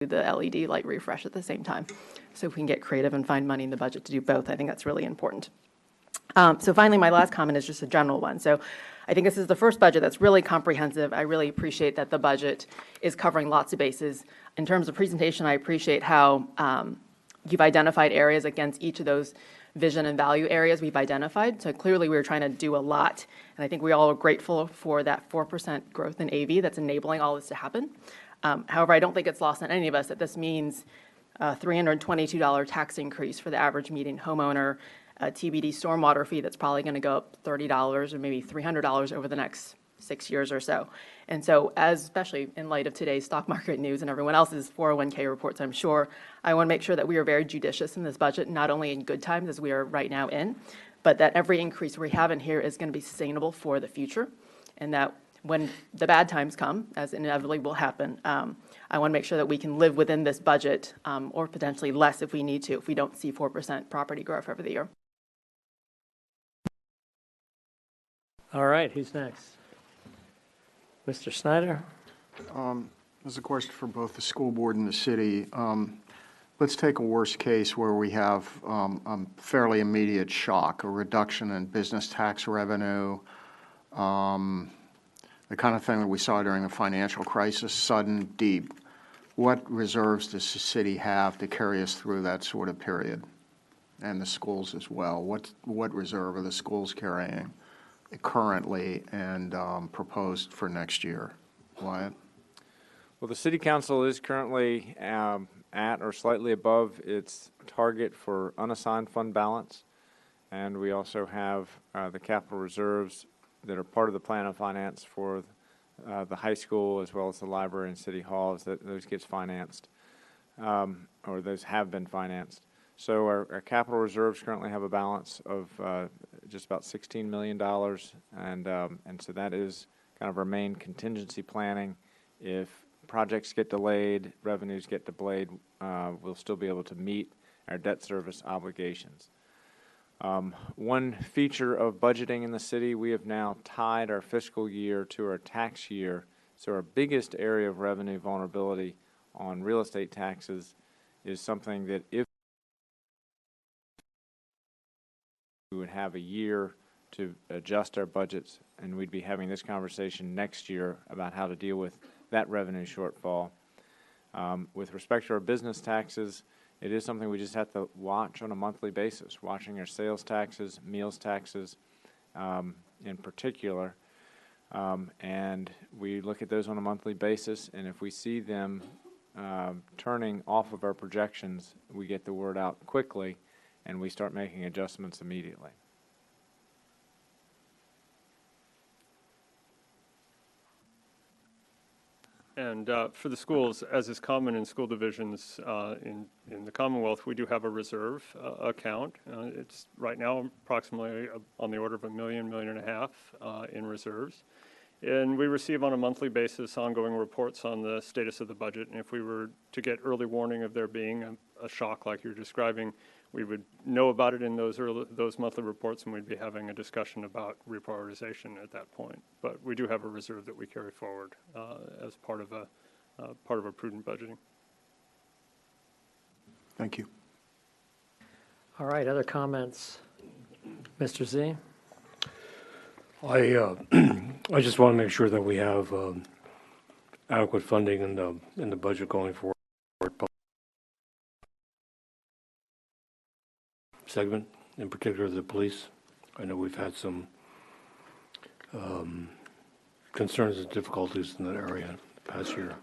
the LED light refresh at the same time. So if we can get creative and find money in the budget to do both, I think that's really important. So finally, my last comment is just a general one. So I think this is the first budget that's really comprehensive. I really appreciate that the budget is covering lots of bases. In terms of presentation, I appreciate how you've identified areas against each of those vision and value areas we've identified. So clearly we're trying to do a lot. And I think we all are grateful for that 4% growth in AV that's enabling all this to happen. However, I don't think it's lost on any of us that this means a $322 tax increase for the average median homeowner, a TBD stormwater fee that's probably going to go up $30 or maybe $300 over the next 6 years or so. And so, especially in light of today's stock market news and everyone else's 401k reports, I'm sure, I want to make sure that we are very judicious in this budget, not only in good times as we are right now in, but that every increase we have in here is going to be sustainable for the future, and that when the bad times come, as inevitably will happen, I want to make sure that we can live within this budget, or potentially less if we need to, if we don't see 4% property growth over the year. All right, who's next? Mr. Snyder? This is a question for both the school board and the city. Let's take a worst case where we have a fairly immediate shock, a reduction in business tax revenue, the kind of thing that we saw during the financial crisis, sudden, deep. What reserves does the city have to carry us through that sort of period? And the schools as well. What reserve are the schools carrying currently and proposed for next year? Wyatt? Well, the City Council is currently at or slightly above its target for unassigned fund balance, and we also have the capital reserves that are part of the plan of finance for the high school as well as the library and city halls. That those gets financed, or those have been financed. So our capital reserves currently have a balance of just about $16 million, and so that is kind of our main contingency planning. If projects get delayed, revenues get delayed, we'll still be able to meet our debt service obligations. One feature of budgeting in the city, we have now tied our fiscal year to our tax year, so our biggest area of revenue vulnerability on real estate taxes is something that if we would have a year to adjust our budgets, and we'd be having this conversation next year about how to deal with that revenue shortfall. With respect to our business taxes, it is something we just have to watch on a monthly basis, watching our sales taxes, meals taxes in particular, and we look at those on a monthly basis, and if we see them turning off of our projections, we get the word out quickly and we start making adjustments immediately. And for the schools, as is common in school divisions in the Commonwealth, we do have a reserve account. It's right now approximately on the order of $1 million, $1.5 million in reserves. And we receive on a monthly basis ongoing reports on the status of the budget. And if we were to get early warning of there being a shock like you're describing, we would know about it in those monthly reports, and we'd be having a discussion about reprioritization at that point. But we do have a reserve that we carry forward as part of a prudent budgeting. Thank you. All right, other comments? Mr. Z? I just want to make sure that we have adequate funding in the budget going forward. Segment, in particular the police. I know we've had some concerns and difficulties in that area the past year.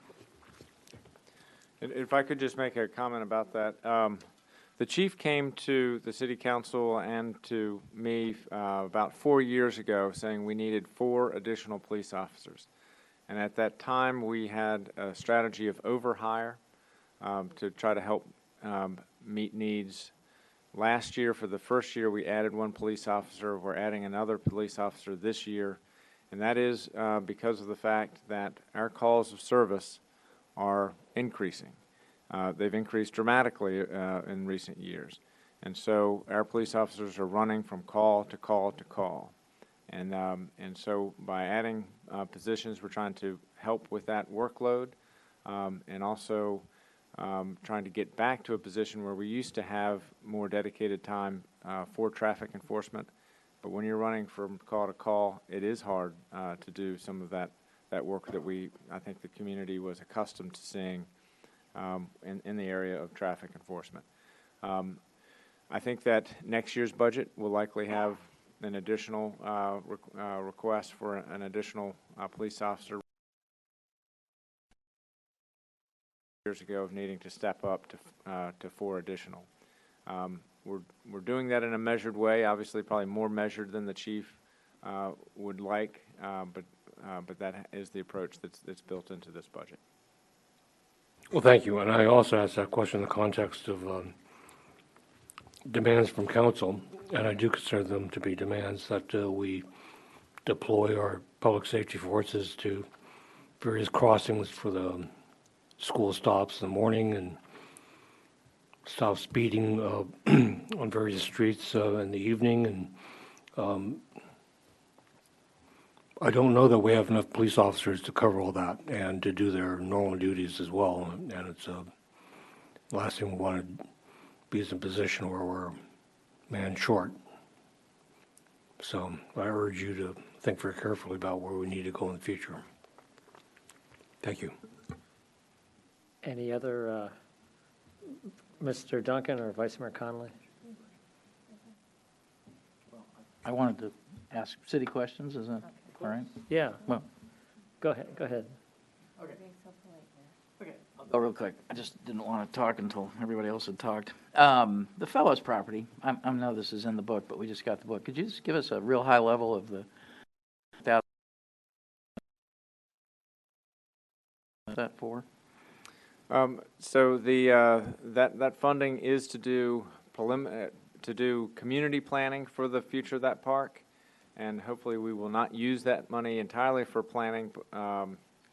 If I could just make a comment about that. The chief came to the city council and to me about 4 years ago saying we needed 4 additional police officers. And at that time we had a strategy of overhire to try to help meet needs. Last year, for the first year, we added 1 police officer. We're adding another police officer this year, and that is because of the fact that our calls of service are increasing. They've increased dramatically in recent years, and so our police officers are running from call to call to call. And so by adding positions, we're trying to help with that workload and also trying to get back to a position where we used to have more dedicated time for traffic enforcement. But when you're running from call to call, it is hard to do some of that work that I think the community was accustomed to seeing in the area of traffic enforcement. I think that next year's budget will likely have an additional request for an additional police officer. Years ago of needing to step up to 4 additional. We're doing that in a measured way, obviously probably more measured than the chief would like, but that is the approach that's built into this budget. Well, thank you. And I also asked that question in the context of demands from council, and I do consider them to be demands that we deploy our public safety forces to various crossings for the school stops in the morning and stop speeding on various streets in the evening. And I don't know that we have enough police officers to cover all that and to do their normal duties as well. And it's the last thing we want to be is in a position where we're man short. So I urge you to think very carefully about where we need to go in the future. Thank you. Any other, Mr. Duncan or Vice Mayor Connolly? I wanted to ask city questions, is that all right? Yeah, Well, go ahead. I'll go real quick. I just didn't want to talk until everybody else had talked. The Fellows property, I know this is in the book, but we just got the book. Could you just give us a real high level of the that for? So that funding is to do community planning for the future of that park, and hopefully we will not use that money entirely for planning,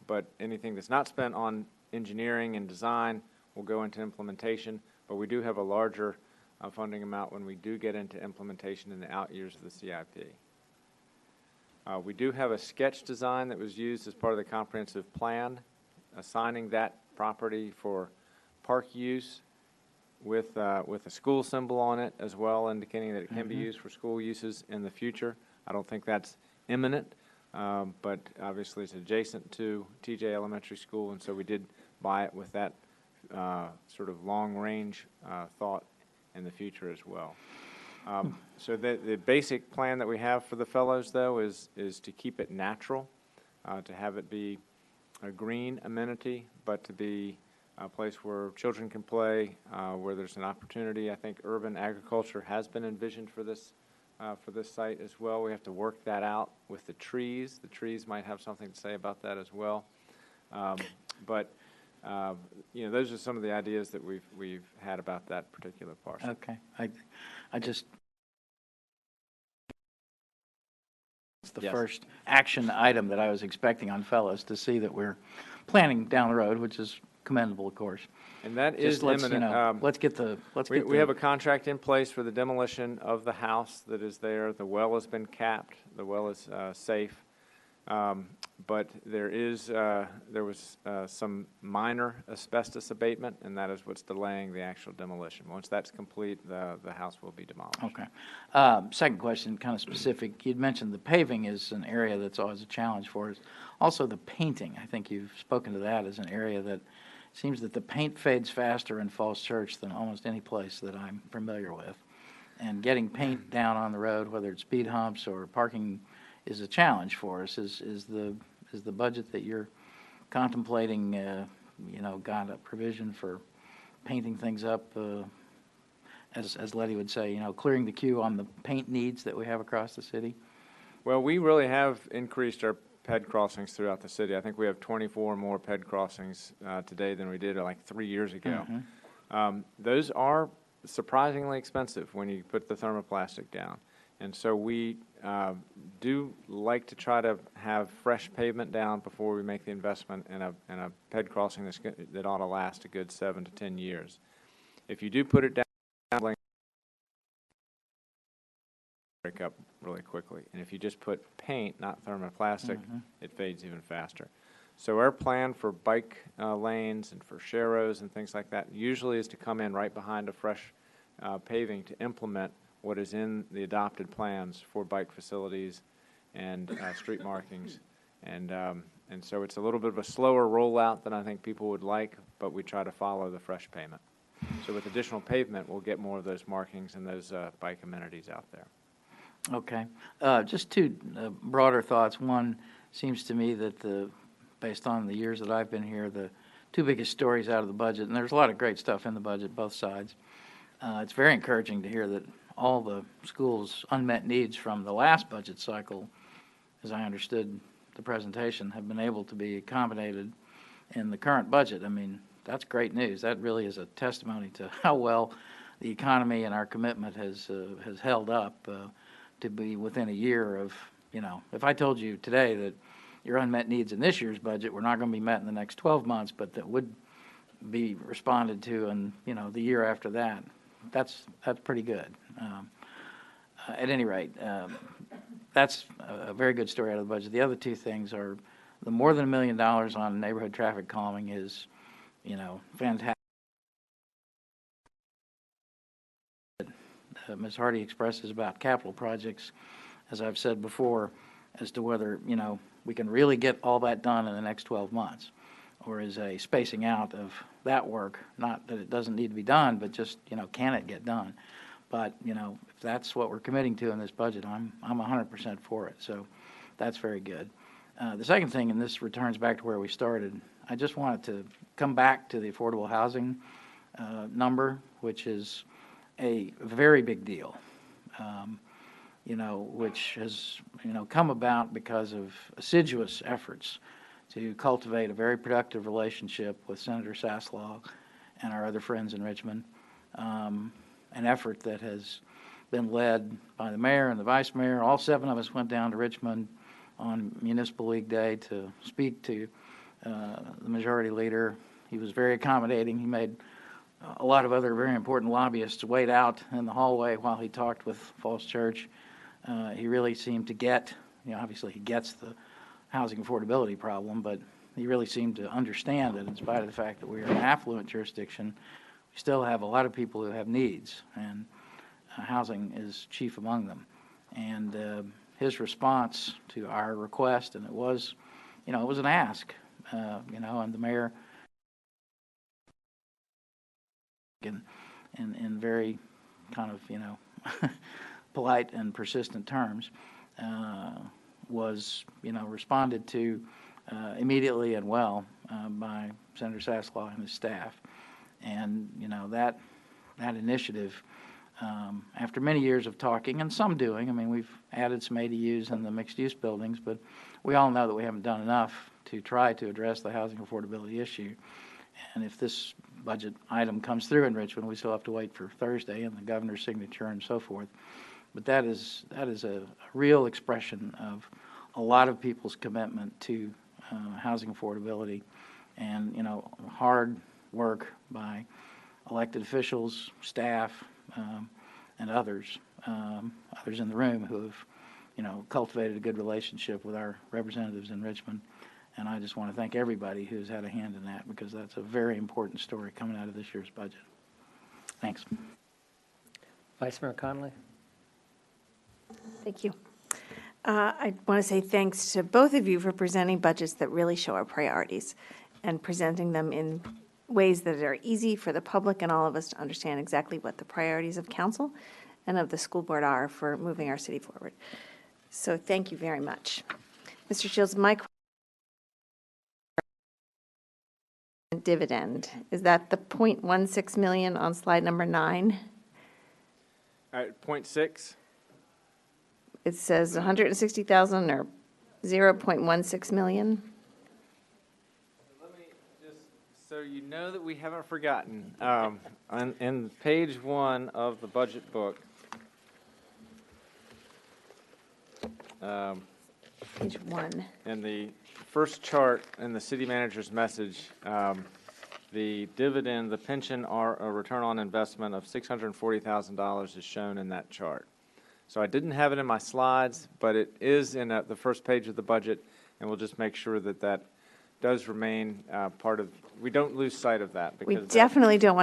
but anything that's not spent on engineering and design will go into implementation. But we do have a larger funding amount when we do get into implementation in the out years of the CIP. We do have a sketch design that was used as part of the comprehensive plan, assigning that property for park use with a school symbol on it as well, indicating that it can be used for school uses in the future. I don't think that's imminent, but obviously it's adjacent to TJ Elementary School, and so we did buy it with that sort of long-range thought in the future as well. So the basic plan that we have for the Fellows, though, is to keep it natural, to have it be a green amenity, but to be a place where children can play, where there's an opportunity. I think urban agriculture has been envisioned for this site as well. We have to work that out with the trees. The trees might have something to say about that as well. But those are some of the ideas that we've had about that particular parcel. Okay, I just, it's the Yes. first action item that I was expecting on Fellows, to see that we're planning down the road, which is commendable, of course. And that is Just let's, imminent. let's get the, We have a contract in place for the demolition of the house that is there. The well has been capped. The well is safe. But there was some minor asbestos abatement, and that is what's delaying the actual demolition. Once that's complete, the house will be demolished. Okay. Second question, kind of specific. You'd mentioned the paving is an area that's always a challenge for us. Also, the painting. I think you've spoken to that as an area that seems that the paint fades faster in Falls Church than almost any place that I'm familiar with. And getting paint down on the road, whether it's speed humps or parking, is a challenge for us. Is the budget that you're contemplating, got a provision for painting things up, as Letty would say, clearing the queue on the paint needs that we have across the city? Well, we really have increased our PED crossings throughout the city. I think we have 24 more PED crossings today than we did like 3 years ago. Those are surprisingly expensive when you put the thermoplastic down. And so we do like to try to have fresh pavement down before we make the investment in a PED crossing that ought to last a good 7 to 10 years. If you do put it down, break up really quickly. And if you just put paint, not thermoplastic, it fades even faster. So our plan for bike lanes and for sharrows and things like that usually is to come in right behind a fresh paving to implement what is in the adopted plans for bike facilities and street markings. And so it's a little bit of a slower rollout than I think people would like, but we try to follow the fresh payment. So with additional pavement, we'll get more of those markings and those bike amenities out there. Okay. Just two broader thoughts. One, seems to me that based on the years that I've been here, the two biggest stories out of the budget, and there's a lot of great stuff in the budget, both sides. It's very encouraging to hear that all the schools' unmet needs from the last budget cycle, as I understood the presentation, have been able to be accommodated in the current budget. I mean, that's great news. That really is a testimony to how well the economy and our commitment has held up to be within a year of, if I told you today that your unmet needs in this year's budget were not going to be met in the next 12 months, but that would be responded to in, the year after that, that's pretty good. At any rate, that's a very good story out of the budget. The other two things are the more than $1 million on neighborhood traffic calming is, fantastic. Ms. Hardy expresses about capital projects, as I've said before, as to whether, we can really get all that done in the next 12 months, or is a spacing out of that work, not that it doesn't need to be done, but just, can it get done? But, if that's what we're committing to in this budget, I'm 100% for it, so that's very good. The second thing, and this returns back to where we started, I just wanted to come back to the affordable housing number, which is a very big deal, which has, come about because of assiduous efforts to cultivate a very productive relationship with Senator Saslaw and our other friends in Richmond, an effort that has been led by the mayor and the vice mayor. All 7 of us went down to Richmond on Municipal League Day to speak to the majority leader. He was very accommodating. He made a lot of other very important lobbyists wait out in the hallway while he talked with Falls Church. He really seemed to get, obviously he gets the housing affordability problem, but he really seemed to understand that in spite of the fact that we are an affluent jurisdiction, we still have a lot of people who have needs, and housing is chief among them. And his response to our request, and it was an ask, and the mayor, in very kind of, polite and persistent terms, was, responded to immediately and well by Senator Saslaw and his staff. And, that initiative, after many years of talking and some doing, I mean, we've added some ADUs in the mixed-use buildings, but we all know that we haven't done enough to try to address the housing affordability issue. And if this budget item comes through in Richmond, we still have to wait for Thursday and the governor's signature and so forth. But that is a real expression of a lot of people's commitment to housing affordability, and hard work by elected officials, staff, and others in the room who have cultivated a good relationship with our representatives in Richmond. And I just want to thank everybody who's had a hand in that, because that's a very important story coming out of this year's budget. Thanks. Vice Mayor Connolly? Thank you. I want to say thanks to both of you for presenting budgets that really show our priorities and presenting them in ways that are easy for the public and all of us to understand exactly what the priorities of council and of the school board are for moving our city forward. So thank you very much. Mr. Shields, my dividend, is that the 0.16 million on slide number 9? All right, 0.6. It says 160,000 or 0.16 million. Let me just, so you know that we haven't forgotten, in page 1 of the budget book, Page 1. in the first chart in the city manager's message, the dividend, the pension, or a return on investment of $640,000 is shown in that chart. So I didn't have it in my slides, but it is in the first page of the budget, and we'll just make sure that that does remain part of, we don't lose sight of that. We because that- definitely don't want